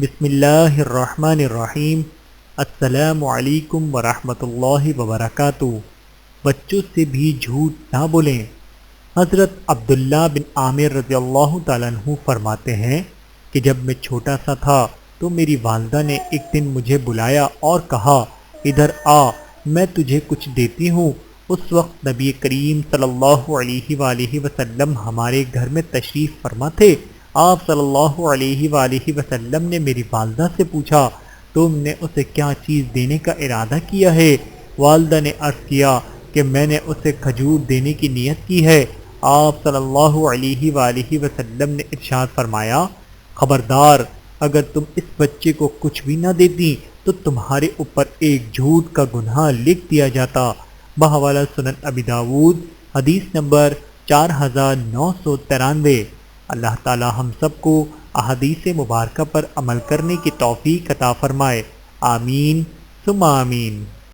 بسم اللہ الرحمن الرحیم۔ السلام علیکم ورحمۃ اللہ وبرکاتہ۔ بچوں سے بھی جھوٹ نہ بولیں۔ حضرت عبداللہ بن عامر رضی اللہ تعالیٰ عنہ فرماتے ہیں کہ جب میں چھوٹا سا تھا تو میری والدہ نے ایک دن مجھے بلایا اور کہا، ادھر آ، میں تجھے کچھ دیتی ہوں۔ اس وقت نبی کریم صلی اللہ علیہ وآلہ وسلم ہمارے گھر میں تشریف فرما تھے۔ آپ صلی اللہ علیہ وآلہ وسلم نے میری والدہ سے پوچھا، تم نے اسے کیا چیز دینے کا ارادہ کیا ہے؟ والدہ نے عرض کیا کہ میں نے اسے کھجور دینے کی نیت کی ہے۔ آپ صلی اللہ علیہ وآلہ وسلم نے ارشاد فرمایا، خبردار، اگر تم اس بچے کو کچھ بھی نہ دیتی تو تمہارے اوپر ایک جھوٹ کا گناہ لکھ دیا جاتا۔ بحوالہ سنن ابی داود، حدیث نمبر 4993۔ اللہ تعالی ہم سب کو احادیث مبارکہ پر عمل کرنے کی توفیق عطا فرمائے۔ آمین ثم آمین۔